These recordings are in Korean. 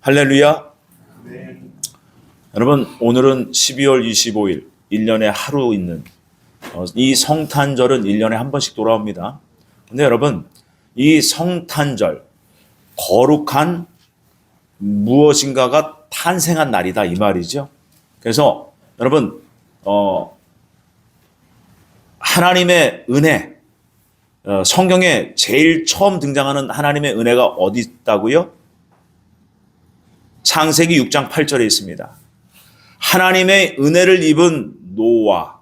할렐루야. 여러분, 오늘은 12월 25일, 1년에 하루 있는 이 성탄절은 1년에 한 번씩 돌아옵니다. 근데 여러분, 이 성탄절, 거룩한 무엇인가가 탄생한 날이다 이 말이죠. 그래서 여러분, 하나님의 은혜, 성경에 제일 처음 등장하는 하나님의 은혜가 어디 있다고요? 창세기 6장 8절에 있습니다. 하나님의 은혜를 입은 노아,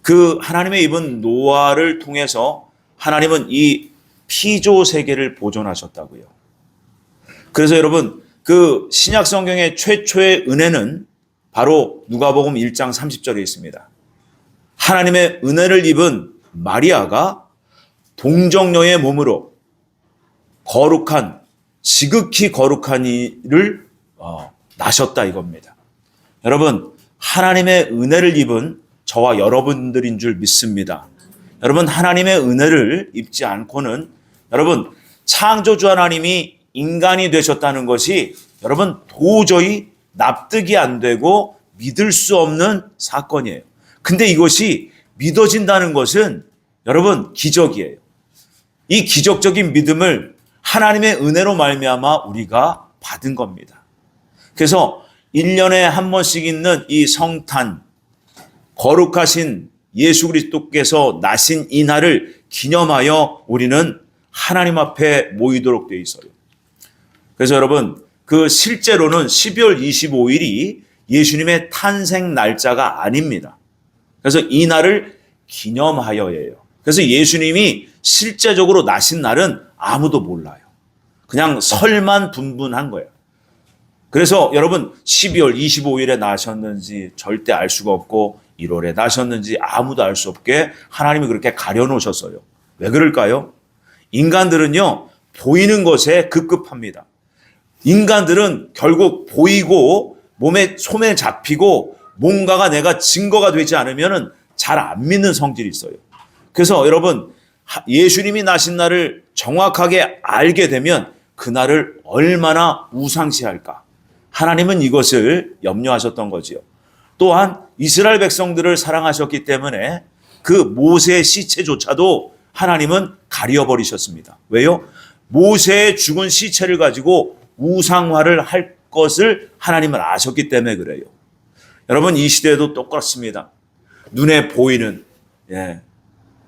그 하나님의 입은 노아를 통해서 하나님은 이 피조 세계를 보존하셨다고요. 그래서 여러분, 그 신약 성경의 최초의 은혜는 바로 누가복음 1장 30절에 있습니다. 하나님의 은혜를 입은 마리아가 동정녀의 몸으로 거룩한, 지극히 거룩한 이를 나셨다 이겁니다. 여러분, 하나님의 은혜를 입은 저와 여러분들인 줄 믿습니다. 여러분, 하나님의 은혜를 입지 않고는 여러분, 창조주 하나님이 인간이 되셨다는 것이 여러분 도저히 납득이 안 되고 믿을 수 없는 사건이에요. 근데 이것이 믿어진다는 것은 여러분 기적이에요. 이 기적적인 믿음을 하나님의 은혜로 말미암아 우리가 받은 겁니다. 그래서 1년에 한 번씩 있는 이 성탄, 거룩하신 예수 그리스도께서 나신 이 날을 기념하여 우리는 하나님 앞에 모이도록 되어 있어요. 그래서 여러분, 그 실제로는 12월 25일이 예수님의 탄생 날짜가 아닙니다. 그래서 이 날을 기념하여예요. 그래서 예수님이 실제적으로 나신 날은 아무도 몰라요. 그냥 설만 분분한 거예요. 그래서 여러분 12월 25일에 나셨는지 절대 알 수가 없고 1월에 나셨는지 아무도 알 수 없게 하나님이 그렇게 가려놓으셨어요. 왜 그럴까요? 인간들은요 보이는 것에 급급합니다. 인간들은 결국 보이고 몸에 손에 잡히고 뭔가가 내가 증거가 되지 않으면 잘 안 믿는 성질이 있어요. 그래서 여러분 예수님이 나신 날을 정확하게 알게 되면 그날을 얼마나 우상시할까? 하나님은 이것을 염려하셨던 거지요. 또한 이스라엘 백성들을 사랑하셨기 때문에 그 모세의 시체조차도 하나님은 가려버리셨습니다. 왜요? 모세의 죽은 시체를 가지고 우상화를 할 것을 하나님은 아셨기 때문에 그래요. 여러분 이 시대에도 똑같습니다. 눈에 보이는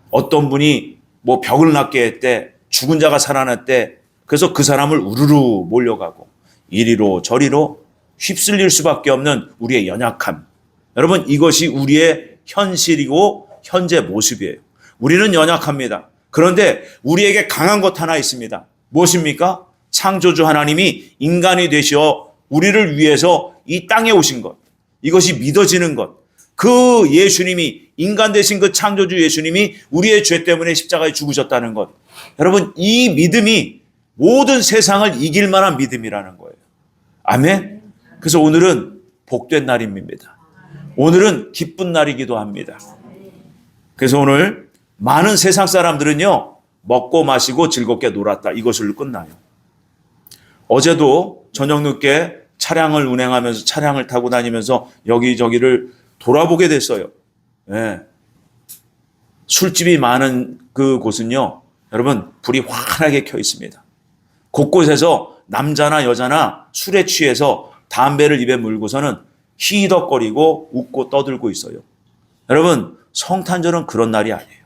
어떤 분이 뭐 벽을 낫게 했대, 죽은 자가 살아났대. 그래서 그 사람을 우르르 몰려가고 이리로 저리로 휩쓸릴 수밖에 없는 우리의 연약함. 여러분 이것이 우리의 현실이고 현재 모습이에요. 우리는 연약합니다. 그런데 우리에게 강한 것 하나 있습니다. 무엇입니까? 창조주 하나님이 인간이 되셔 우리를 위해서 이 땅에 오신 것. 이것이 믿어지는 것. 그 예수님이 인간 되신 그 창조주 예수님이 우리의 죄 때문에 십자가에 죽으셨다는 것. 여러분 이 믿음이 모든 세상을 이길 만한 믿음이라는 거예요. 아멘. 그래서 오늘은 복된 날입니다. 오늘은 기쁜 날이기도 합니다. 그래서 오늘 많은 세상 사람들은요 먹고 마시고 즐겁게 놀았다 이것으로 끝나요. 어제도 저녁 늦게 차량을 운행하면서 차량을 타고 다니면서 여기저기를 돌아보게 됐어요. 술집이 많은 그 곳은요 여러분 불이 환하게 켜 있습니다. 곳곳에서 남자나 여자나 술에 취해서 담배를 입에 물고서는 희덕거리고 웃고 떠들고 있어요. 여러분 성탄절은 그런 날이 아니에요.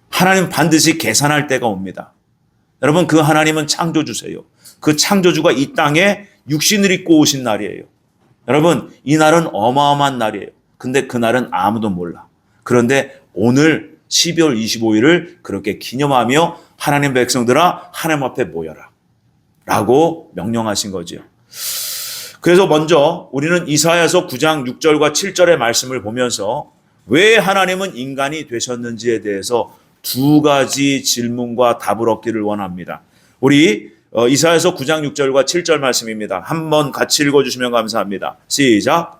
하나님 반드시 계산할 때가 옵니다. 여러분 그 하나님은 창조주세요. 그 창조주가 이 땅에 육신을 입고 오신 날이에요. 여러분 이 날은 어마어마한 날이에요. 근데 그 날은 아무도 몰라. 그런데 오늘 12월 25일을 그렇게 기념하며 하나님 백성들아 하나님 앞에 모여라 라고 명령하신 거죠. 그래서 먼저 우리는 이사야서 9장 6절과 7절의 말씀을 보면서 왜 하나님은 인간이 되셨는지에 대해서 두 가지 질문과 답을 얻기를 원합니다. 우리 이사야서 9장 6절과 7절 말씀입니다. 한번 같이 읽어주시면 감사합니다. 시작.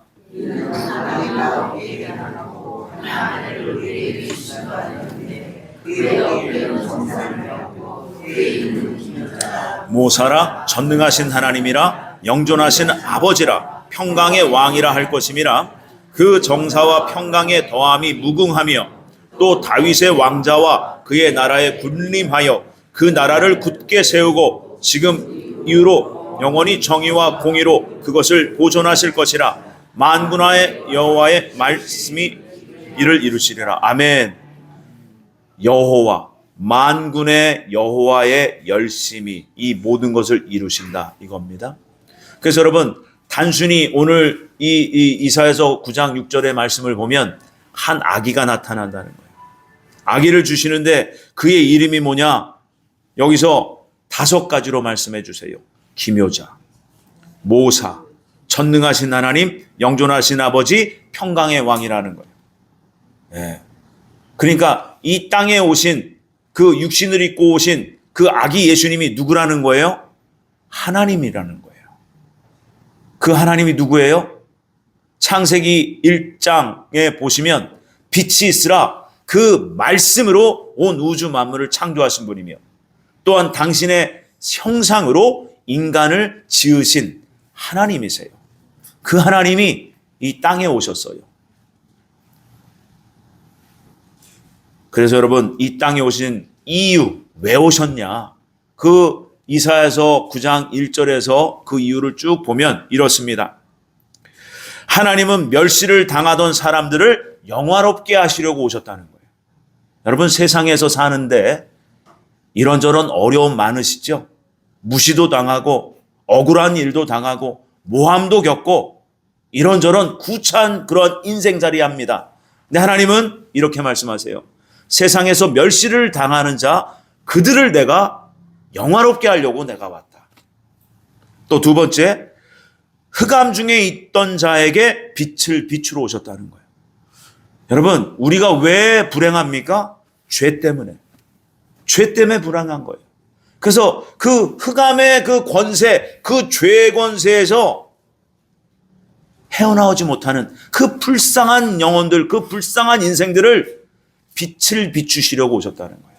모사라 전능하신 하나님이라 영존하신 아버지라 평강의 왕이라 할 것임이라. 그 정사와 평강의 더함이 무궁하며 또 다윗의 왕자와 그의 나라에 군림하여 그 나라를 굳게 세우고 지금 이후로 영원히 정의와 공의로 그것을 보존하실 것이라. 만군의 여호와의 말씀이 이를 이루시리라. 아멘. 여호와, 만군의 여호와의 열심이 이 모든 것을 이루신다 이겁니다. 그래서 여러분, 단순히 오늘 이 이사야서 9장 6절의 말씀을 보면 한 아기가 나타난다는 거예요. 아기를 주시는데 그의 이름이 뭐냐? 여기서 5가지로 말씀해 주세요. 기묘자, 모사, 전능하신 하나님, 영존하신 아버지, 평강의 왕이라는 거예요. 네. 그러니까 이 땅에 오신 그 육신을 입고 오신 그 아기 예수님이 누구라는 거예요? 하나님이라는 거예요. 그 하나님이 누구예요? 창세기 1장에 보시면 빛이 있으라 그 말씀으로 온 우주 만물을 창조하신 분이며 또한 당신의 형상으로 인간을 지으신 하나님이세요. 그 하나님이 이 땅에 오셨어요. 그래서 여러분, 이 땅에 오신 이유, 왜 오셨냐? 그 이사야서 9장 1절에서 그 이유를 쭉 보면 이렇습니다. 하나님은 멸시를 당하던 사람들을 영화롭게 하시려고 오셨다는 거예요. 여러분, 세상에서 사는데 이런저런 어려움 많으시죠? 무시도 당하고 억울한 일도 당하고 모함도 겪고 이런저런 구차한 그런 인생살이 합니다. 근데 하나님은 이렇게 말씀하세요. 세상에서 멸시를 당하는 자 그들을 내가 영화롭게 하려고 내가 왔다. 또 2번째, 흑암 중에 있던 자에게 빛을 비추러 오셨다는 거예요. 여러분, 우리가 왜 불행합니까? 죄 때문에. 죄 때문에 불행한 거예요. 그래서 그 흑암의 그 권세, 그 죄의 권세에서 헤어나오지 못하는 그 불쌍한 영혼들, 그 불쌍한 인생들을 빛을 비추시려고 오셨다는 거예요.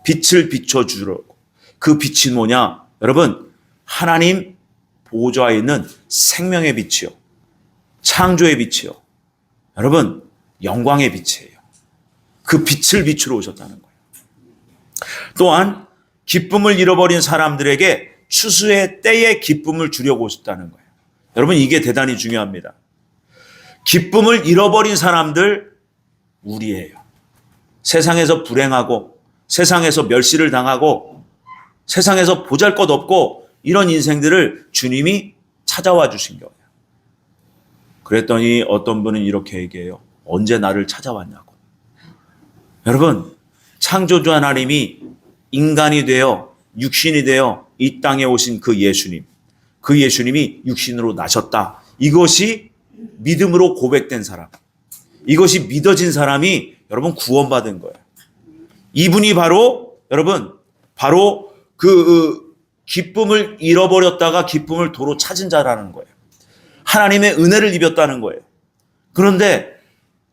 빛을 비춰주려고. 그 빛이 뭐냐? 여러분, 하나님 보좌에 있는 생명의 빛이요. 창조의 빛이요. 여러분, 영광의 빛이에요. 그 빛을 비추러 오셨다는 거예요. 또한 기쁨을 잃어버린 사람들에게 추수의 때에 기쁨을 주려고 오셨다는 거예요. 여러분, 이게 대단히 중요합니다. 기쁨을 잃어버린 사람들 우리예요. 세상에서 불행하고 세상에서 멸시를 당하고 세상에서 보잘것없고 이런 인생들을 주님이 찾아와 주신 거예요. 그랬더니 어떤 분은 이렇게 얘기해요. 언제 나를 찾아왔냐고. 여러분, 창조주 하나님이 인간이 되어 육신이 되어 이 땅에 오신 그 예수님, 그 예수님이 육신으로 나셨다. 이것이 믿음으로 고백된 사람, 이것이 믿어진 사람이 여러분 구원받은 거예요. 이분이 바로 여러분 바로 그 기쁨을 잃어버렸다가 기쁨을 도로 찾은 자라는 거예요. 하나님의 은혜를 입었다는 거예요. 그런데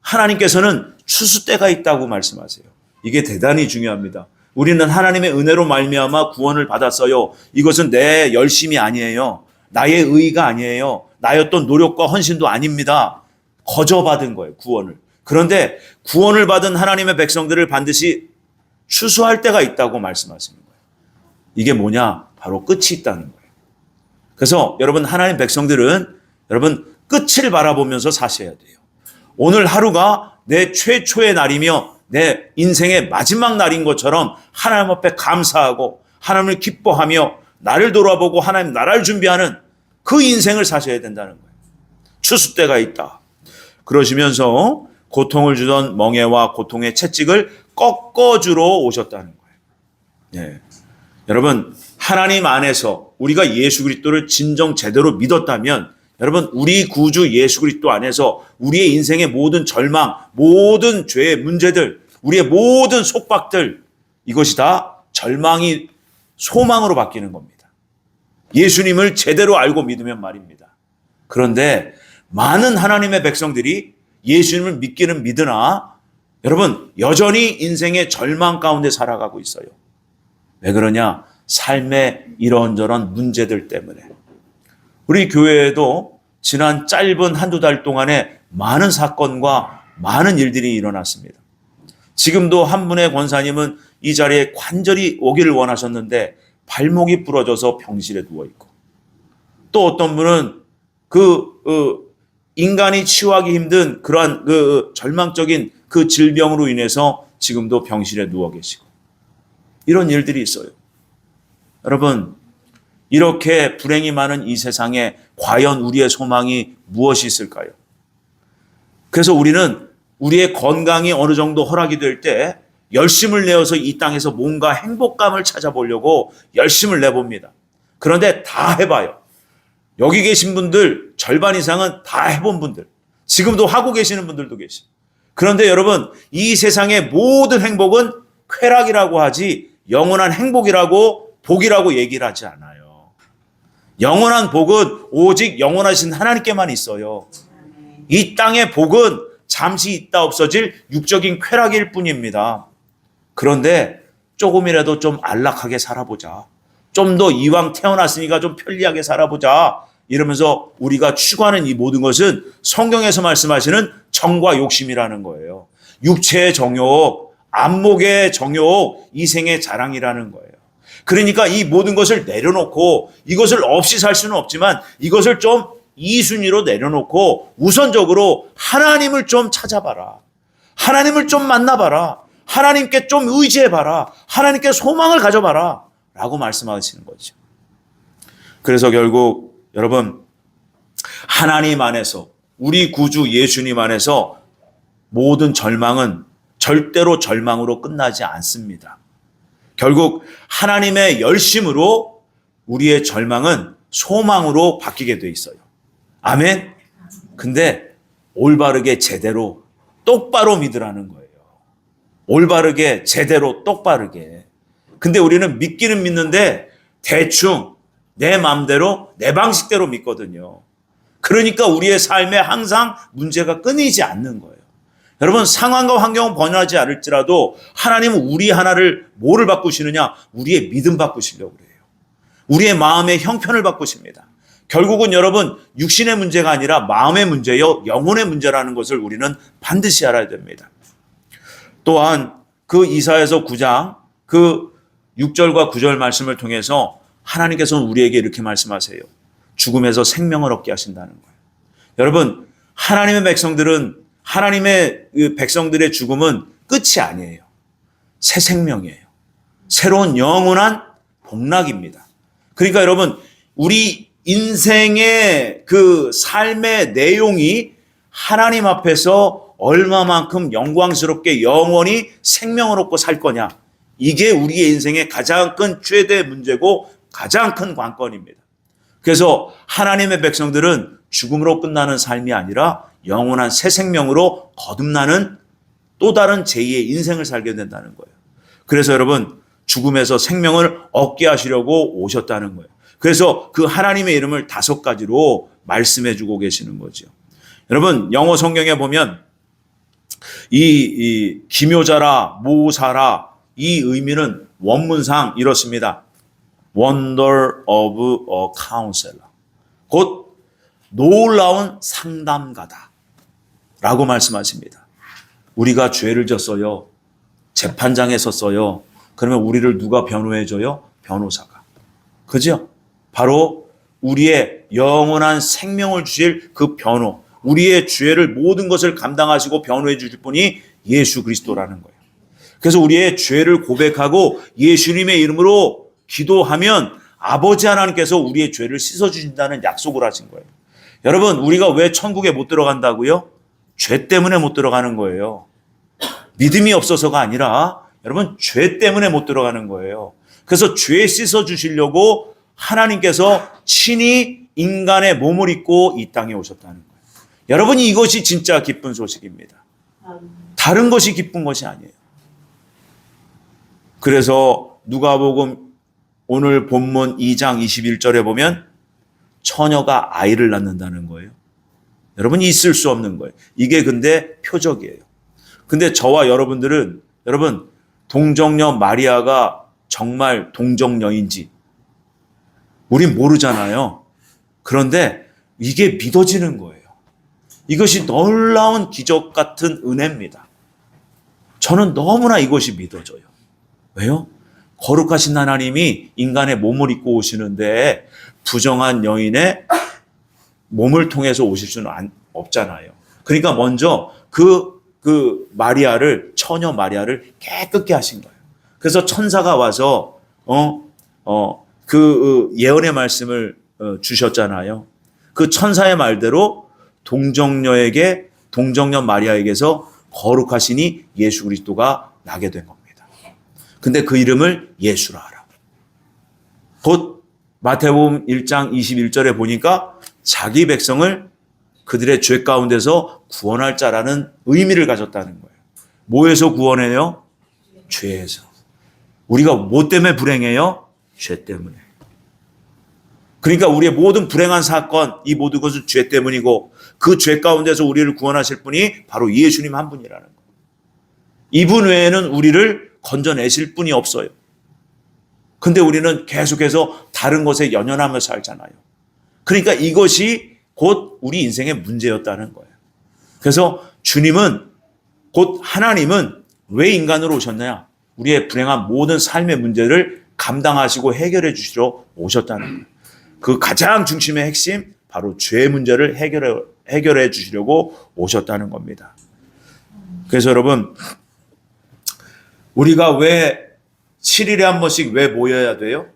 하나님께서는 추수 때가 있다고 말씀하세요. 이게 대단히 중요합니다. 우리는 하나님의 은혜로 말미암아 구원을 받았어요. 이것은 내 열심이 아니에요. 나의 의의가 아니에요. 나의 어떤 노력과 헌신도 아닙니다. 거저 받은 거예요, 구원을. 그런데 구원을 받은 하나님의 백성들을 반드시 추수할 때가 있다고 말씀하시는 거예요. 이게 뭐냐? 바로 끝이 있다는 거예요. 그래서 여러분, 하나님 백성들은 여러분 끝을 바라보면서 사셔야 돼요. 오늘 하루가 내 최초의 날이며 내 인생의 마지막 날인 것처럼 하나님 앞에 감사하고 하나님을 기뻐하며 나를 돌아보고 하나님 나라를 준비하는 그 인생을 사셔야 된다는 거예요. 추수 때가 있다. 그러시면서 고통을 주던 멍에와 고통의 채찍을 꺾어주러 오셨다는 거예요. 예. 여러분, 하나님 안에서 우리가 예수 그리스도를 진정 제대로 믿었다면 여러분, 우리 구주 예수 그리스도 안에서 우리의 인생의 모든 절망, 모든 죄의 문제들, 우리의 모든 속박들, 이것이 다 절망이 소망으로 바뀌는 겁니다. 예수님을 제대로 알고 믿으면 말입니다. 그런데 많은 하나님의 백성들이 예수님을 믿기는 믿으나 여러분, 여전히 인생의 절망 가운데 살아가고 있어요. 왜 그러냐? 삶의 이런저런 문제들 때문에. 우리 교회에도 지난 짧은 한두 달 동안에 많은 사건과 많은 일들이 일어났습니다. 지금도 한 분의 권사님은 이 자리에 관절이 오기를 원하셨는데 발목이 부러져서 병실에 누워있고, 또 어떤 분은 인간이 치유하기 힘든 그러한 절망적인 그 질병으로 인해서 지금도 병실에 누워 계시고, 이런 일들이 있어요. 여러분, 이렇게 불행이 많은 이 세상에 과연 우리의 소망이 무엇이 있을까요? 그래서 우리는 우리의 건강이 어느 정도 허락이 될 때 열심을 내어서 이 땅에서 뭔가 행복감을 찾아보려고 열심을 내봅니다. 그런데 다 해봐요. 여기 계신 분들 절반 이상은 다 해본 분들, 지금도 하고 계시는 분들도 계십니다. 그런데 여러분, 이 세상의 모든 행복은 쾌락이라고 하지 영원한 행복이라고 복이라고 얘기를 하지 않아요. 영원한 복은 오직 영원하신 하나님께만 있어요. 이 땅의 복은 잠시 있다 없어질 육적인 쾌락일 뿐입니다. 그런데 조금이라도 좀 안락하게 살아보자. 좀 더 이왕 태어났으니까 좀 편리하게 살아보자. 이러면서 우리가 추구하는 이 모든 것은 성경에서 말씀하시는 정과 욕심이라는 거예요. 육체의 정욕, 안목의 정욕, 이생의 자랑이라는 거예요. 그러니까 이 모든 것을 내려놓고, 이것을 없이 살 수는 없지만 이것을 좀 2순위로 내려놓고 우선적으로 하나님을 좀 찾아봐라. 하나님을 좀 만나봐라. 하나님께 좀 의지해봐라. 하나님께 소망을 가져봐라. 라고 말씀하시는 거죠. 그래서 결국 여러분, 하나님 안에서, 우리 구주 예수님 안에서 모든 절망은 절대로 절망으로 끝나지 않습니다. 결국 하나님의 열심으로 우리의 절망은 소망으로 바뀌게 돼 있어요. 아멘? 근데 올바르게 제대로 똑바로 믿으라는 거예요. 올바르게 제대로 똑바르게. 근데 우리는 믿기는 믿는데 대충 내 마음대로 내 방식대로 믿거든요. 그러니까 우리의 삶에 항상 문제가 끊이지 않는 거예요. 여러분, 상황과 환경은 번연하지 않을지라도 하나님은 우리 하나를 뭐를 바꾸시느냐? 우리의 믿음 바꾸시려고 그래요. 우리의 마음의 형편을 바꾸십니다. 결국은 여러분, 육신의 문제가 아니라 마음의 문제요, 영혼의 문제라는 것을 우리는 반드시 알아야 됩니다. 또한 그 이사야서 9장 그 6절과 9절 말씀을 통해서 하나님께서는 우리에게 이렇게 말씀하세요. 죽음에서 생명을 얻게 하신다는 거예요. 여러분, 하나님의 백성들의 죽음은 끝이 아니에요. 새 생명이에요. 새로운 영원한 복락입니다. 그러니까 여러분, 우리 인생의 그 삶의 내용이 하나님 앞에서 얼마만큼 영광스럽게 영원히 생명을 얻고 살 거냐. 이게 우리의 인생의 가장 큰 최대 문제고 가장 큰 관건입니다. 그래서 하나님의 백성들은 죽음으로 끝나는 삶이 아니라 영원한 새 생명으로 거듭나는 또 다른 제2의 인생을 살게 된다는 거예요. 그래서 여러분, 죽음에서 생명을 얻게 하시려고 오셨다는 거예요. 그래서 그 하나님의 이름을 5가지로 말씀해 주고 계시는 거죠. 여러분, 영어 성경에 보면 이 기묘자라, 모사라, 이 의미는 원문상 이렇습니다. Wonder of a counselor. 곧 놀라운 상담가다 라고 말씀하십니다. 우리가 죄를 졌어요. 재판장에 섰어요. 그러면 우리를 누가 변호해줘요? 변호사가. 그죠? 바로 우리의 영원한 생명을 주실 그 변호, 우리의 죄를 모든 것을 감당하시고 변호해 주실 분이 예수 그리스도라는 거예요. 그래서 우리의 죄를 고백하고 예수님의 이름으로 기도하면 아버지 하나님께서 우리의 죄를 씻어주신다는 약속을 하신 거예요. 여러분, 우리가 왜 천국에 못 들어간다고요? 죄 때문에 못 들어가는 거예요. 믿음이 없어서가 아니라 여러분, 죄 때문에 못 들어가는 거예요. 그래서 죄 씻어주시려고 하나님께서 친히 인간의 몸을 입고 이 땅에 오셨다는 거예요. 여러분, 이것이 진짜 기쁜 소식입니다. 다른 것이 기쁜 것이 아니에요. 그래서 누가복음 오늘 본문 2장 21절에 보면 처녀가 아이를 낳는다는 거예요. 여러분, 있을 수 없는 거예요. 이게 근데 표적이에요. 근데 저와 여러분들은, 여러분, 동정녀 마리아가 정말 동정녀인지 우린 모르잖아요. 그런데 이게 믿어지는 거예요. 이것이 놀라운 기적 같은 은혜입니다. 저는 너무나 이것이 믿어져요. 왜요? 거룩하신 하나님이 인간의 몸을 입고 오시는데 부정한 여인의 몸을 통해서 오실 수는 없잖아요. 그러니까 먼저 그 처녀 마리아를 깨끗게 하신 거예요. 그래서 천사가 와서 그 예언의 말씀을 주셨잖아요. 그 천사의 말대로 동정녀 마리아에게서 거룩하시니 예수 그리스도가 나게 된 겁니다. 근데 그 이름을 예수라 하라. 곧 마태복음 1장 21절에 보니까 자기 백성을 그들의 죄 가운데서 구원할 자라는 의미를 가졌다는 거예요. 뭐에서 구원해요? 죄에서. 우리가 뭐 때문에 불행해요? 죄 때문에. 그러니까 우리의 모든 불행한 사건, 이 모든 것은 죄 때문이고 그 죄 가운데서 우리를 구원하실 분이 바로 예수님 한 분이라는 거예요. 이분 외에는 우리를 건져내실 분이 없어요. 근데 우리는 계속해서 다른 것에 연연하며 살잖아요. 그러니까 이것이 곧 우리 인생의 문제였다는 거예요. 그래서 주님은, 곧 하나님은 왜 인간으로 오셨냐? 우리의 불행한 모든 삶의 문제를 감당하시고 해결해 주시러 오셨다는 거예요. 그 가장 중심의 핵심, 바로 죄 문제를 해결해 주시려고 오셨다는 겁니다. 그래서 여러분, 우리가 왜 7일에 한 번씩 왜 모여야 돼요?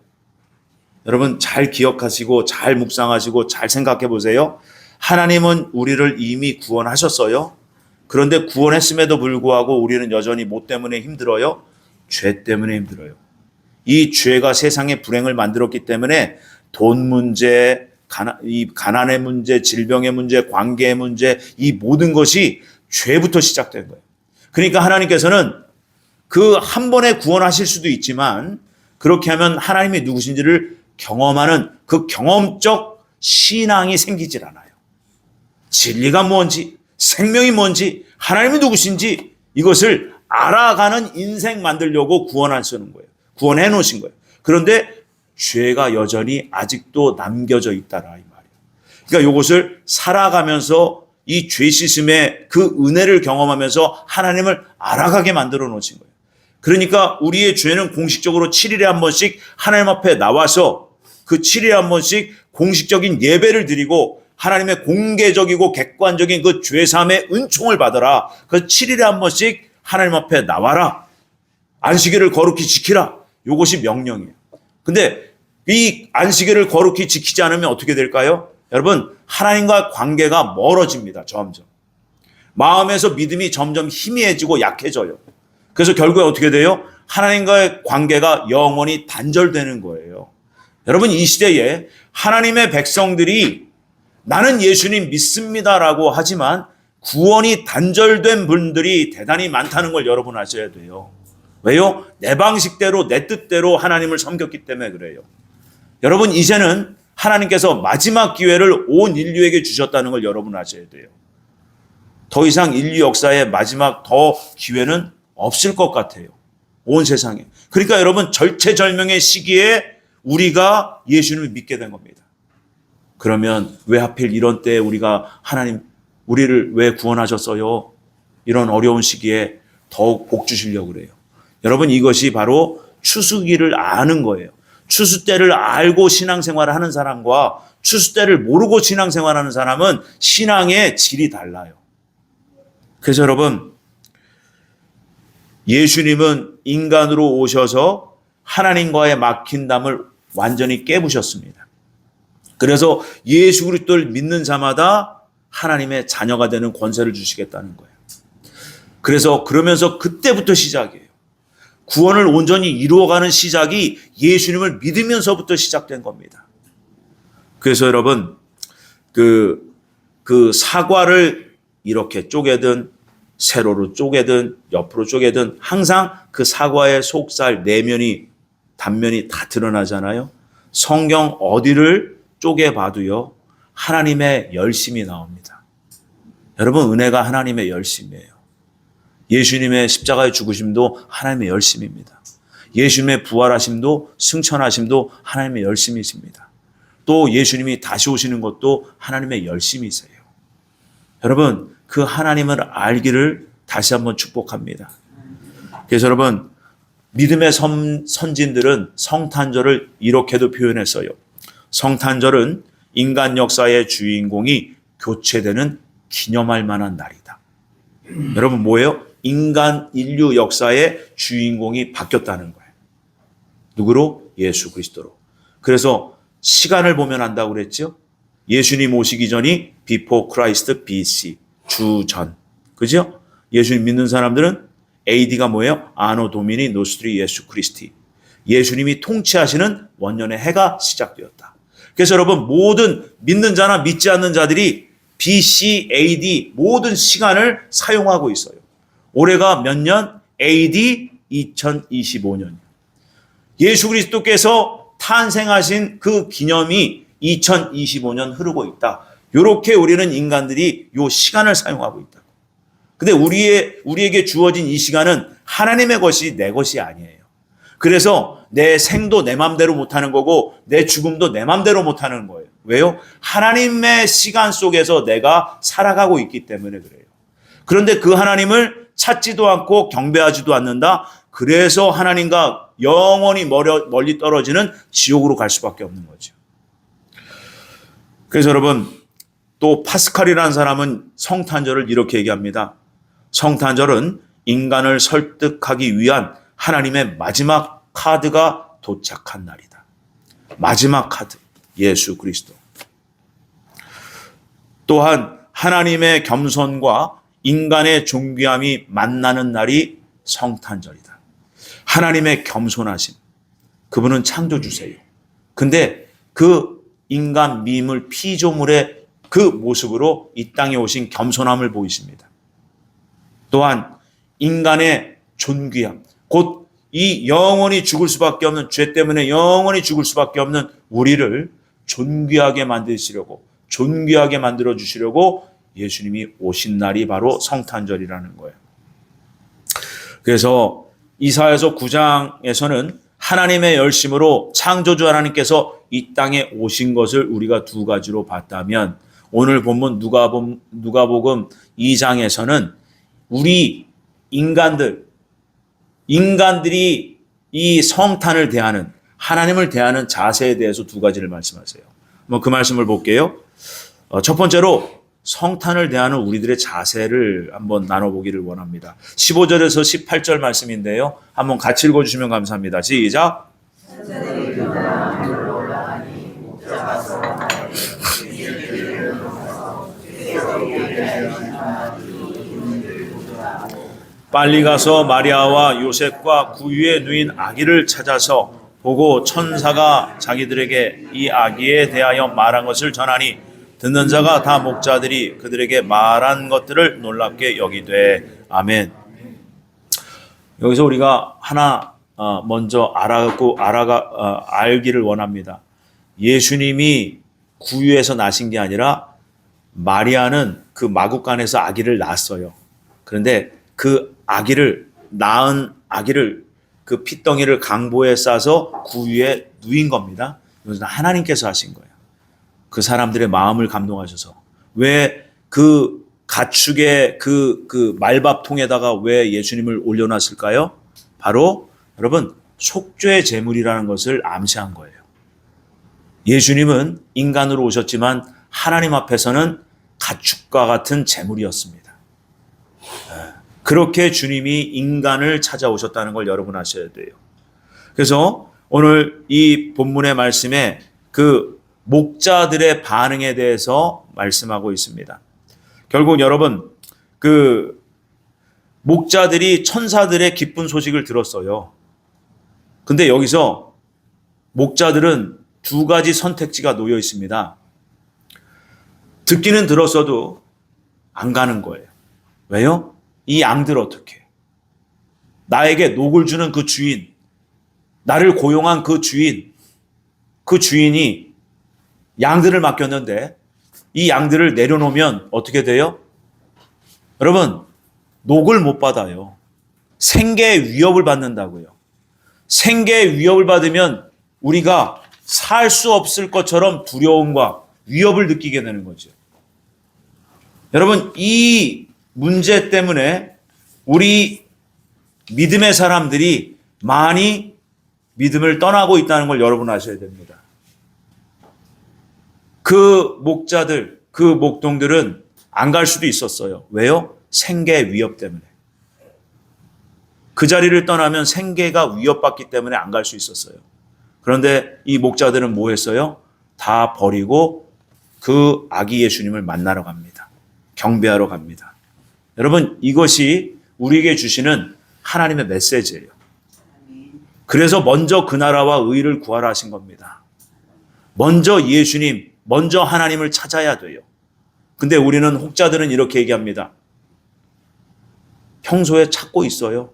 여러분 잘 기억하시고 잘 묵상하시고 잘 생각해 보세요. 하나님은 우리를 이미 구원하셨어요. 그런데 구원했음에도 불구하고 우리는 여전히 뭐 때문에 힘들어요? 죄 때문에 힘들어요. 이 죄가 세상의 불행을 만들었기 때문에 돈 문제, 가난의 문제, 질병의 문제, 관계의 문제, 이 모든 것이 죄부터 시작된 거예요. 그러니까 하나님께서는 그 한 번에 구원하실 수도 있지만 그렇게 하면 하나님이 누구신지를 경험하는 그 경험적 신앙이 생기질 않아요. 진리가 뭔지, 생명이 뭔지, 하나님이 누구신지 이것을 알아가는 인생 만들려고 구원하시는 거예요. 구원해 놓으신 거예요. 그런데 죄가 여전히 아직도 남겨져 있다라 이 말이에요. 그러니까 이것을 살아가면서 이 죄 씻음의 그 은혜를 경험하면서 하나님을 알아가게 만들어 놓으신 거예요. 그러니까 우리의 죄는 공식적으로 7일에 한 번씩 하나님 앞에 나와서 그 7일에 한 번씩 공식적인 예배를 드리고 하나님의 공개적이고 객관적인 그 죄사함의 은총을 받아라. 그 7일에 한 번씩 하나님 앞에 나와라. 안식일을 거룩히 지키라. 이것이 명령이에요. 근데 이 안식일을 거룩히 지키지 않으면 어떻게 될까요? 여러분, 하나님과 관계가 멀어집니다. 점점. 마음에서 믿음이 점점 희미해지고 약해져요. 그래서 결국에 어떻게 돼요? 하나님과의 관계가 영원히 단절되는 거예요. 여러분, 이 시대에 하나님의 백성들이 나는 예수님 믿습니다라고 하지만 구원이 단절된 분들이 대단히 많다는 걸 여러분 아셔야 돼요. 왜요? 내 방식대로 내 뜻대로 하나님을 섬겼기 때문에 그래요. 여러분, 이제는 하나님께서 마지막 기회를 온 인류에게 주셨다는 걸 여러분 아셔야 돼요. 더 이상 인류 역사에 마지막 더 기회는 없을 것 같아요. 온 세상에. 그러니까 여러분 절체절명의 시기에 우리가 예수님을 믿게 된 겁니다. 그러면 왜 하필 이런 때에 우리가 하나님 우리를 왜 구원하셨어요? 이런 어려운 시기에 더욱 복 주시려고 그래요. 여러분 이것이 바로 추수기를 아는 거예요. 추수 때를 알고 신앙생활을 하는 사람과 추수 때를 모르고 신앙생활하는 사람은 신앙의 질이 달라요. 그래서 여러분 예수님은 인간으로 오셔서 하나님과의 막힌 담을 완전히 깨부셨습니다. 그래서 예수 그리스도를 믿는 자마다 하나님의 자녀가 되는 권세를 주시겠다는 거예요. 그래서 그러면서 그때부터 시작이에요. 구원을 온전히 이루어가는 시작이 예수님을 믿으면서부터 시작된 겁니다. 그래서 여러분 그 사과를 이렇게 쪼개든 세로로 쪼개든 옆으로 쪼개든 항상 그 사과의 속살 내면이 단면이 다 드러나잖아요. 성경 어디를 쪼개봐도요 하나님의 열심이 나옵니다. 여러분 은혜가 하나님의 열심이에요. 예수님의 십자가의 죽으심도 하나님의 열심입니다. 예수님의 부활하심도 승천하심도 하나님의 열심이십니다. 또 예수님이 다시 오시는 것도 하나님의 열심이세요. 여러분, 그 하나님을 알기를 다시 한번 축복합니다. 그래서 여러분, 믿음의 선진들은 성탄절을 이렇게도 표현했어요. 성탄절은 인간 역사의 주인공이 교체되는 기념할 만한 날이다. 여러분, 뭐예요? 인류 역사의 주인공이 바뀌었다는 거예요. 누구로? 예수 그리스도로. 그래서 시간을 보면 안다고 그랬죠? 예수님 오시기 전이 before Christ BC, 주전. 그죠? 예수님 믿는 사람들은 AD가 뭐예요? 아노 도미니 노스트리 예수 크리스티. 예수님이 통치하시는 원년의 해가 시작되었다. 그래서 여러분, 모든 믿는 자나 믿지 않는 자들이 BC, AD 모든 시간을 사용하고 있어요. 올해가 몇 년? AD 2025년. 예수 그리스도께서 탄생하신 그 기념이 2025년 흐르고 있다. 이렇게 우리는 인간들이 이 시간을 사용하고 있다. 근데 우리에게 주어진 이 시간은 하나님의 것이 내 것이 아니에요. 그래서 내 생도 내 맘대로 못하는 거고 내 죽음도 내 맘대로 못하는 거예요. 왜요? 하나님의 시간 속에서 내가 살아가고 있기 때문에 그래요. 그런데 그 하나님을 찾지도 않고 경배하지도 않는다. 그래서 하나님과 영원히 멀리 떨어지는 지옥으로 갈 수밖에 없는 거죠. 그래서 여러분, 또 파스칼이라는 사람은 성탄절을 이렇게 얘기합니다. 성탄절은 인간을 설득하기 위한 하나님의 마지막 카드가 도착한 날이다. 마지막 카드, 예수 그리스도. 또한 하나님의 겸손과 인간의 존귀함이 만나는 날이 성탄절이다. 하나님의 겸손하심. 그분은 창조주세요. 근데 그 인간 미물 피조물의 그 모습으로 이 땅에 오신 겸손함을 보이십니다. 또한 인간의 존귀함, 곧 이 영원히 죽을 수밖에 없는, 죄 때문에 영원히 죽을 수밖에 없는 우리를 존귀하게 만드시려고, 존귀하게 만들어 주시려고 예수님이 오신 날이 바로 성탄절이라는 거예요. 그래서 이사야서 9장에서는 하나님의 열심으로 창조주 하나님께서 이 땅에 오신 것을 우리가 두 가지로 봤다면, 오늘 본문 누가복음 2장에서는 우리 인간들이 이 성탄을 대하는, 하나님을 대하는 자세에 대해서 두 가지를 말씀하세요. 그 말씀을 볼게요. 첫 번째로 성탄을 대하는 우리들의 자세를 한번 나눠보기를 원합니다. 15절에서 18절 말씀인데요. 한번 같이 읽어주시면 감사합니다. 시작. 빨리 가서 마리아와 요셉과 그 위에 누인 아기를 찾아서 보고 천사가 자기들에게 이 아기에 대하여 말한 것을 전하니, 듣는 자가 다 목자들이 그들에게 말한 것들을 놀랍게 여기되. 아멘. 여기서 우리가 하나 먼저 알기를 원합니다. 예수님이 구유에서 나신 게 아니라 마리아는 그 마구간에서 아기를 낳았어요. 그런데 그 낳은 아기를 그 핏덩이를 강보에 싸서 구유에 누인 겁니다. 이것은 하나님께서 하신 거예요. 그 사람들의 마음을 감동하셔서. 왜 그 가축의 그 말밥통에다가 왜 예수님을 올려놨을까요? 바로 여러분, 속죄의 제물이라는 것을 암시한 거예요. 예수님은 인간으로 오셨지만 하나님 앞에서는 가축과 같은 제물이었습니다. 그렇게 주님이 인간을 찾아오셨다는 걸 여러분 아셔야 돼요. 그래서 오늘 이 본문의 말씀에 그 목자들의 반응에 대해서 말씀하고 있습니다. 결국 여러분, 그 목자들이 천사들의 기쁜 소식을 들었어요. 근데 여기서 목자들은 두 가지 선택지가 놓여 있습니다. 듣기는 들었어도 안 가는 거예요. 왜요? 이 양들 어떻게? 나에게 녹을 주는 그 주인, 나를 고용한 그 주인이 양들을 맡겼는데 이 양들을 내려놓으면 어떻게 돼요? 여러분, 녹을 못 받아요. 생계의 위협을 받는다고요. 생계의 위협을 받으면 우리가 살 수 없을 것처럼 두려움과 위협을 느끼게 되는 거죠. 여러분, 이 문제 때문에 우리 믿음의 사람들이 많이 믿음을 떠나고 있다는 걸 여러분 아셔야 됩니다. 그 목자들, 그 목동들은 안 갈 수도 있었어요. 왜요? 생계 위협 때문에. 그 자리를 떠나면 생계가 위협받기 때문에 안 갈 수 있었어요. 그런데 이 목자들은 뭐 했어요? 다 버리고 그 아기 예수님을 만나러 갑니다. 경배하러 갑니다. 여러분, 이것이 우리에게 주시는 하나님의 메시지예요. 그래서 먼저 그 나라와 의를 구하라 하신 겁니다. 먼저 예수님, 먼저 하나님을 찾아야 돼요. 근데 우리는 혹자들은 이렇게 얘기합니다. 평소에 찾고 있어요.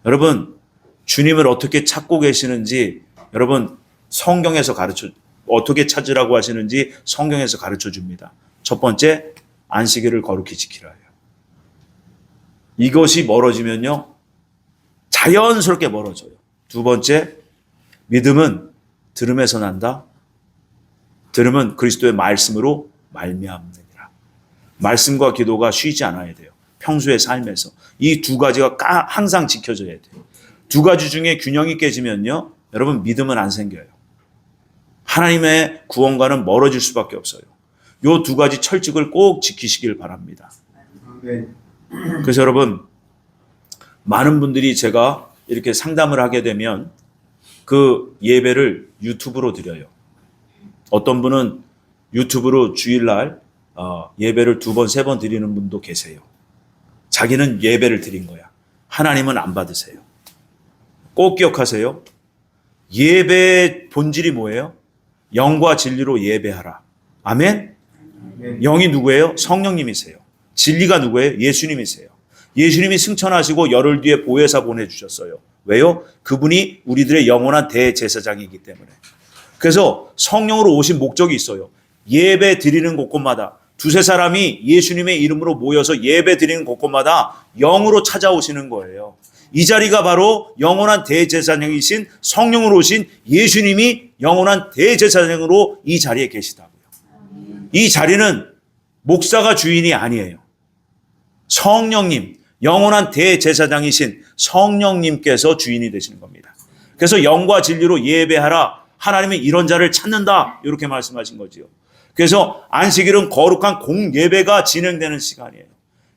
여러분, 주님을 어떻게 찾고 계시는지 여러분 성경에서 어떻게 찾으라고 하시는지 성경에서 가르쳐 줍니다. 첫 번째, 안식일을 거룩히 지키라 해요. 이것이 멀어지면요, 자연스럽게 멀어져요. 두 번째, 믿음은 들음에서 난다. 들음은 그리스도의 말씀으로 말미암느니라. 말씀과 기도가 쉬지 않아야 돼요. 평소의 삶에서. 이 두 가지가 항상 지켜져야 돼요. 두 가지 중에 균형이 깨지면요, 여러분 믿음은 안 생겨요. 하나님의 구원과는 멀어질 수밖에 없어요. 이 두 가지 철칙을 꼭 지키시길 바랍니다. 그래서 여러분, 많은 분들이 제가 이렇게 상담을 하게 되면 그 예배를 유튜브로 드려요. 어떤 분은 유튜브로 주일날 예배를 2번, 3번 드리는 분도 계세요. 자기는 예배를 드린 거야. 하나님은 안 받으세요. 꼭 기억하세요. 예배의 본질이 뭐예요? 영과 진리로 예배하라. 아멘? 영이 누구예요? 성령님이세요. 진리가 누구예요? 예수님이세요. 예수님이 승천하시고 열흘 뒤에 보혜사 보내주셨어요. 왜요? 그분이 우리들의 영원한 대제사장이기 때문에. 그래서 성령으로 오신 목적이 있어요. 예배 드리는 곳곳마다 두세 사람이 예수님의 이름으로 모여서 예배 드리는 곳곳마다 영으로 찾아오시는 거예요. 이 자리가 바로 영원한 대제사장이신 성령으로 오신 예수님이 영원한 대제사장으로 이 자리에 계시다고요. 이 자리는 목사가 주인이 아니에요. 성령님, 영원한 대제사장이신 성령님께서 주인이 되시는 겁니다. 그래서 영과 진리로 예배하라. 하나님은 이런 자를 찾는다. 이렇게 말씀하신 거지요. 그래서 안식일은 거룩한 공예배가 진행되는 시간이에요.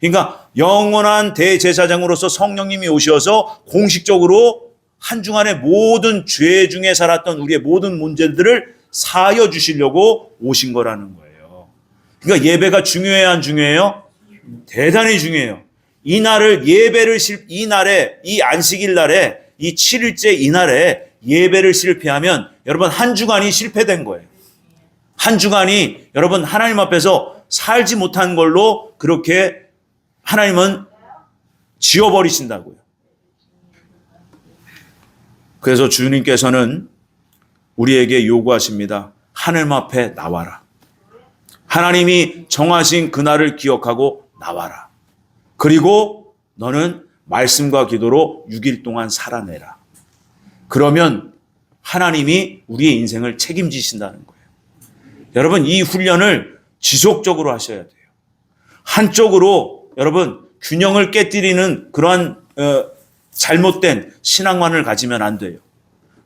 그러니까 영원한 대제사장으로서 성령님이 오셔서 공식적으로 한 주간의 모든 죄 중에 살았던 우리의 모든 문제들을 사하여 주시려고 오신 거라는 거예요. 그러니까 예배가 중요해야 안 중요해요? 대단히 중요해요. 이 날을 이 날에 이 안식일 날에 이 7일째 이 날에 예배를 실패하면 여러분 한 주간이 실패된 거예요. 한 주간이 여러분 하나님 앞에서 살지 못한 걸로 그렇게 하나님은 지워버리신다고요. 그래서 주님께서는 우리에게 요구하십니다. 하늘 앞에 나와라. 하나님이 정하신 그날을 기억하고 나와라. 그리고 너는 말씀과 기도로 6일 동안 살아내라. 그러면 하나님이 우리의 인생을 책임지신다는 거예요. 여러분, 이 훈련을 지속적으로 하셔야 돼요. 한쪽으로 여러분 균형을 깨뜨리는 그러한 잘못된 신앙관을 가지면 안 돼요.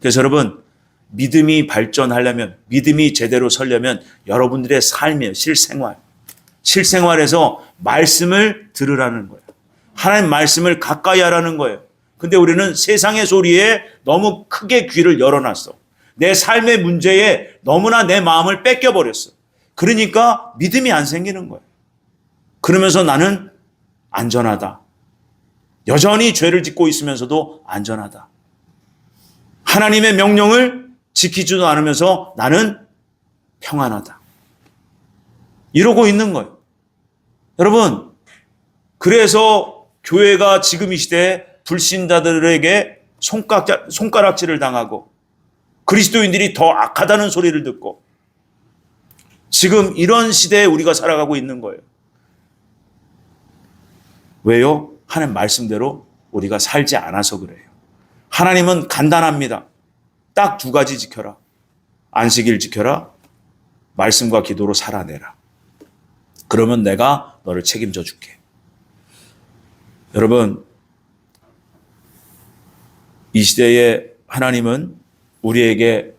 그래서 여러분, 믿음이 발전하려면, 믿음이 제대로 서려면 여러분들의 삶의 실생활에서 말씀을 들으라는 거예요. 하나님 말씀을 가까이 하라는 거예요. 근데 우리는 세상의 소리에 너무 크게 귀를 열어놨어. 내 삶의 문제에 너무나 내 마음을 뺏겨버렸어. 그러니까 믿음이 안 생기는 거예요. 그러면서 나는 안전하다. 여전히 죄를 짓고 있으면서도 안전하다. 하나님의 명령을 지키지도 않으면서 나는 평안하다. 이러고 있는 거예요. 여러분, 그래서 교회가 지금 이 시대에 불신자들에게 손가락질을 당하고 그리스도인들이 더 악하다는 소리를 듣고 지금 이런 시대에 우리가 살아가고 있는 거예요. 왜요? 하나님 말씀대로 우리가 살지 않아서 그래요. 하나님은 간단합니다. 딱 두 가지 지켜라. 안식일 지켜라. 말씀과 기도로 살아내라. 그러면 내가 너를 책임져 줄게. 여러분, 이 시대에 하나님은 우리에게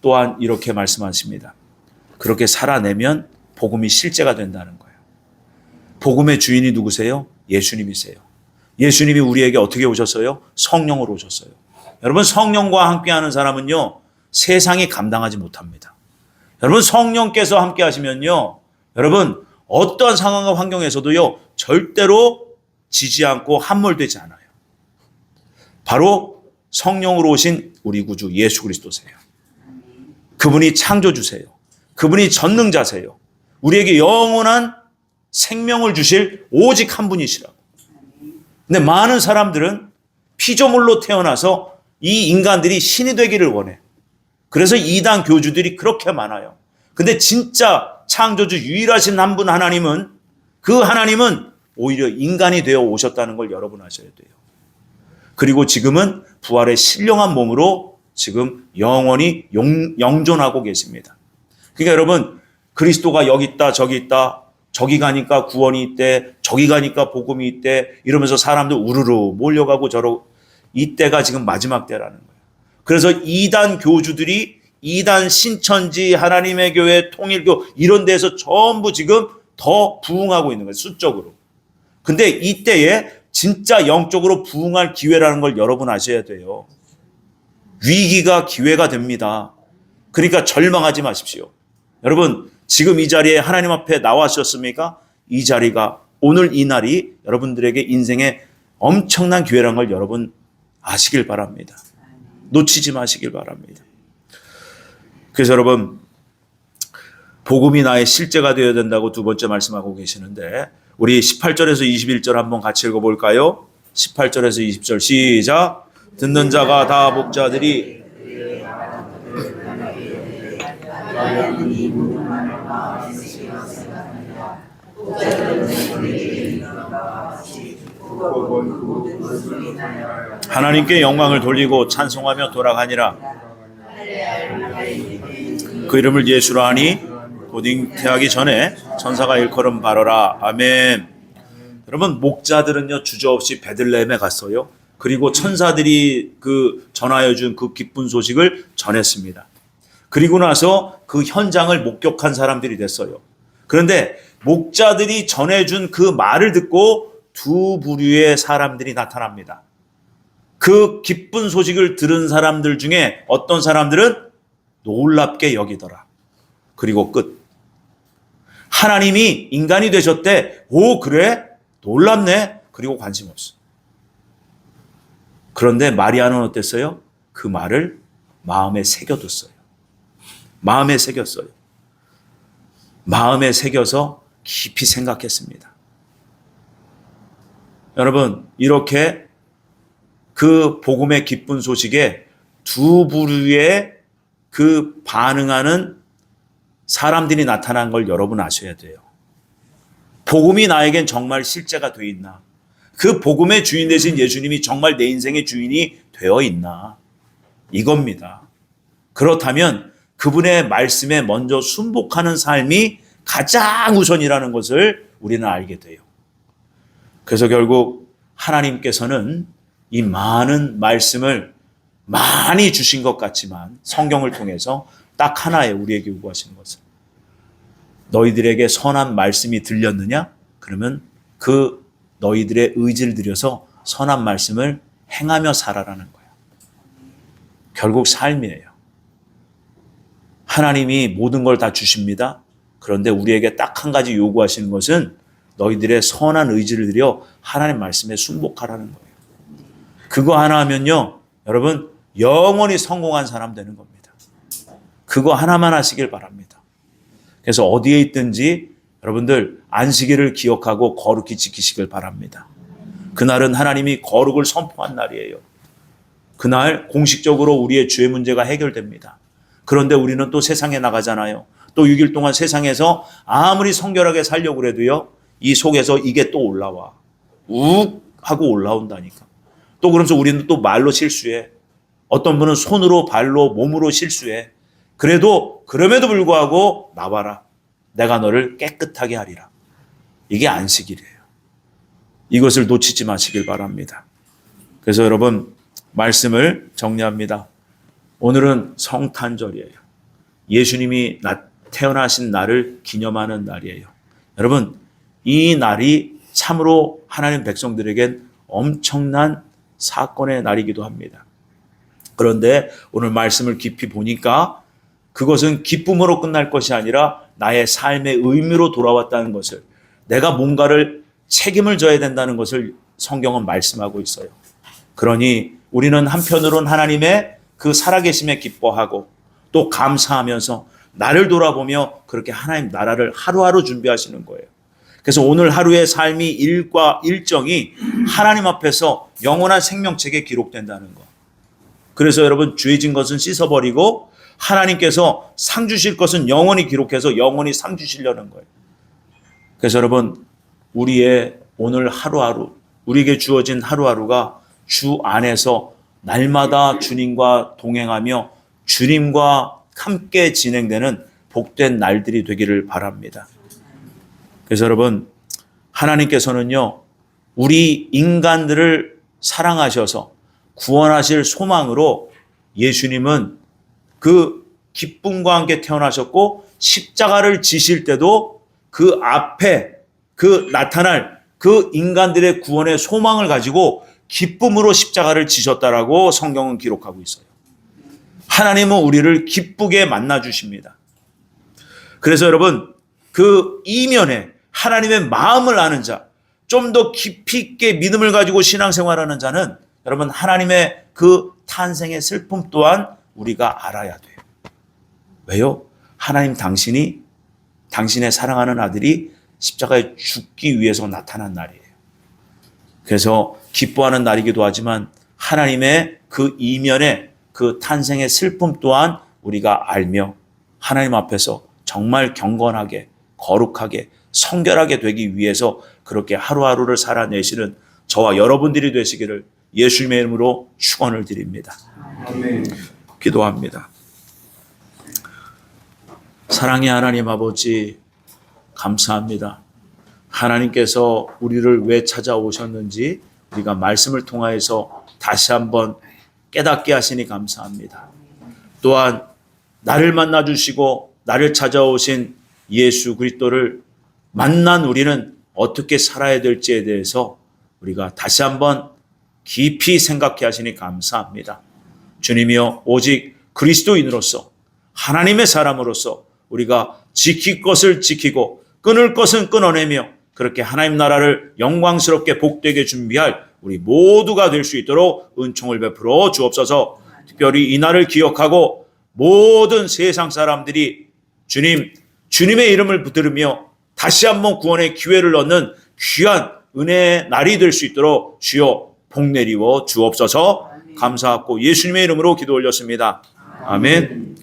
또한 이렇게 말씀하십니다. 그렇게 살아내면 복음이 실제가 된다는 거예요. 복음의 주인이 누구세요? 예수님이세요. 예수님이 우리에게 어떻게 오셨어요? 성령으로 오셨어요. 여러분, 성령과 함께하는 사람은요, 세상이 감당하지 못합니다. 여러분, 성령께서 함께 하시면요, 여러분, 어떠한 상황과 환경에서도요, 절대로 지지 않고 함몰되지 않아요. 바로 성령으로 오신 우리 구주 예수 그리스도세요. 그분이 창조주세요. 그분이 전능자세요. 우리에게 영원한 생명을 주실 오직 한 분이시라고. 근데 많은 사람들은 피조물로 태어나서 이 인간들이 신이 되기를 원해. 그래서 이단 교주들이 그렇게 많아요. 근데 진짜 창조주 유일하신 한 분 하나님은, 그 하나님은 오히려 인간이 되어 오셨다는 걸 여러분 아셔야 돼요. 그리고 지금은 부활의 신령한 몸으로 지금 영원히 영존하고 계십니다. 그러니까 여러분, 그리스도가 여기 있다 저기 있다, 저기 가니까 구원이 있대, 저기 가니까 복음이 있대, 이러면서 사람들 우르르 몰려가고 저러, 이때가 지금 마지막 때라는 거예요. 그래서 이단 교주들이 이단 신천지 하나님의 교회 통일교 이런 데서 전부 지금 더 부흥하고 있는 거예요. 수적으로. 근데 이때에 진짜 영적으로 부흥할 기회라는 걸 여러분 아셔야 돼요. 위기가 기회가 됩니다. 그러니까 절망하지 마십시오. 여러분, 지금 이 자리에 하나님 앞에 나와주셨습니까? 이 자리가, 오늘 이 날이 여러분들에게 인생의 엄청난 기회라는 걸 여러분 아시길 바랍니다. 놓치지 마시길 바랍니다. 그래서 여러분, 복음이 나의 실제가 되어야 된다고 두 번째 말씀하고 계시는데, 우리 18절에서 21절 한번 같이 읽어볼까요? 18절에서 20절 시작. 듣는 자가 다 목자들이 하나님께 영광을 돌리고 찬송하며 돌아가니라. 그 이름을 예수라 하니 곧 잉태하기 전에 천사가 일컬음 바라라. 아멘. 여러분, 목자들은요 주저없이 베들레헴에 갔어요. 그리고 천사들이 그 전하여 준 그 기쁜 소식을 전했습니다. 그리고 나서 그 현장을 목격한 사람들이 됐어요. 그런데 목자들이 전해준 그 말을 듣고 두 부류의 사람들이 나타납니다. 그 기쁜 소식을 들은 사람들 중에 어떤 사람들은 놀랍게 여기더라. 그리고 끝. 하나님이 인간이 되셨대. 오, 그래? 놀랍네. 그리고 관심 없어. 그런데 마리아는 어땠어요? 그 말을 마음에 새겨뒀어요. 마음에 새겼어요. 마음에 새겨서 깊이 생각했습니다. 여러분, 이렇게 그 복음의 기쁜 소식에 두 부류의 그 반응하는 사람들이 나타난 걸 여러분 아셔야 돼요. 복음이 나에겐 정말 실제가 되어 있나? 그 복음의 주인 되신 예수님이 정말 내 인생의 주인이 되어 있나? 이겁니다. 그렇다면 그분의 말씀에 먼저 순복하는 삶이 가장 우선이라는 것을 우리는 알게 돼요. 그래서 결국 하나님께서는 이 많은 말씀을 많이 주신 것 같지만 성경을 통해서 딱 하나에 우리에게 요구하시는 것은, 너희들에게 선한 말씀이 들렸느냐? 그러면 그 너희들의 의지를 들여서 선한 말씀을 행하며 살아라는 거예요. 결국 삶이에요. 하나님이 모든 걸 다 주십니다. 그런데 우리에게 딱 한 가지 요구하시는 것은 너희들의 선한 의지를 들여 하나님 말씀에 순복하라는 거예요. 그거 하나 하면요, 여러분 영원히 성공한 사람 되는 겁니다. 그거 하나만 하시길 바랍니다. 그래서 어디에 있든지 여러분들 안식일을 기억하고 거룩히 지키시길 바랍니다. 그날은 하나님이 거룩을 선포한 날이에요. 그날 공식적으로 우리의 죄 문제가 해결됩니다. 그런데 우리는 또 세상에 나가잖아요. 또 6일 동안 세상에서 아무리 성결하게 살려고 그래도요, 이 속에서 이게 또 올라와. 욱 하고 올라온다니까. 또 그러면서 우리는 또 말로 실수해. 어떤 분은 손으로 발로 몸으로 실수해. 그럼에도 불구하고 나와라. 내가 너를 깨끗하게 하리라. 이게 안식일이에요. 이것을 놓치지 마시길 바랍니다. 그래서 여러분 말씀을 정리합니다. 오늘은 성탄절이에요. 예수님이 태어나신 날을 기념하는 날이에요. 여러분 이 날이 참으로 하나님 백성들에겐 엄청난 사건의 날이기도 합니다. 그런데 오늘 말씀을 깊이 보니까 그것은 기쁨으로 끝날 것이 아니라 나의 삶의 의미로 돌아왔다는 것을, 내가 뭔가를 책임을 져야 된다는 것을 성경은 말씀하고 있어요. 그러니 우리는 한편으로는 하나님의 그 살아계심에 기뻐하고 또 감사하면서 나를 돌아보며 그렇게 하나님 나라를 하루하루 준비하시는 거예요. 그래서 오늘 하루의 삶이 일정이 하나님 앞에서 영원한 생명책에 기록된다는 거. 그래서 여러분 죄진 것은 씻어버리고 하나님께서 상 주실 것은 영원히 기록해서 영원히 상 주시려는 거예요. 그래서 여러분 우리의 오늘 하루하루, 우리에게 주어진 하루하루가 주 안에서 날마다 주님과 동행하며 주님과 함께 진행되는 복된 날들이 되기를 바랍니다. 그래서 여러분 하나님께서는요 우리 인간들을 사랑하셔서 구원하실 소망으로 예수님은 그 기쁨과 함께 태어나셨고 십자가를 지실 때도 그 앞에 그 나타날 그 인간들의 구원의 소망을 가지고 기쁨으로 십자가를 지셨다라고 성경은 기록하고 있어요. 하나님은 우리를 기쁘게 만나 주십니다. 그래서 여러분 그 이면에 하나님의 마음을 아는 자, 좀 더 깊이 있게 믿음을 가지고 신앙생활하는 자는 여러분 하나님의 그 탄생의 슬픔 또한 우리가 알아야 돼요. 왜요? 하나님 당신의 사랑하는 아들이 십자가에 죽기 위해서 나타난 날이에요. 그래서 기뻐하는 날이기도 하지만 하나님의 그 이면에 그 탄생의 슬픔 또한 우리가 알며 하나님 앞에서 정말 경건하게 거룩하게 성결하게 되기 위해서 그렇게 하루하루를 살아내시는 저와 여러분들이 되시기를 예수님의 이름으로 축원을 드립니다. 아멘. 기도합니다. 사랑의 하나님 아버지 감사합니다. 하나님께서 우리를 왜 찾아오셨는지 우리가 말씀을 통하여서 다시 한번 깨닫게 하시니 감사합니다. 또한 나를 만나 주시고 나를 찾아오신 예수 그리스도를 만난 우리는 어떻게 살아야 될지에 대해서 우리가 다시 한번 깊이 생각해 하시니 감사합니다. 주님이여 오직 그리스도인으로서 하나님의 사람으로서 우리가 지킬 것을 지키고 끊을 것은 끊어내며 그렇게 하나님 나라를 영광스럽게 복되게 준비할 우리 모두가 될 수 있도록 은총을 베풀어 주옵소서. 특별히 이 날을 기억하고 모든 세상 사람들이 주님의 이름을 붙들으며 다시 한번 구원의 기회를 얻는 귀한 은혜의 날이 될 수 있도록 주여 복 내리워 주옵소서. 감사하고 예수님의 이름으로 기도 올렸습니다. 아멘.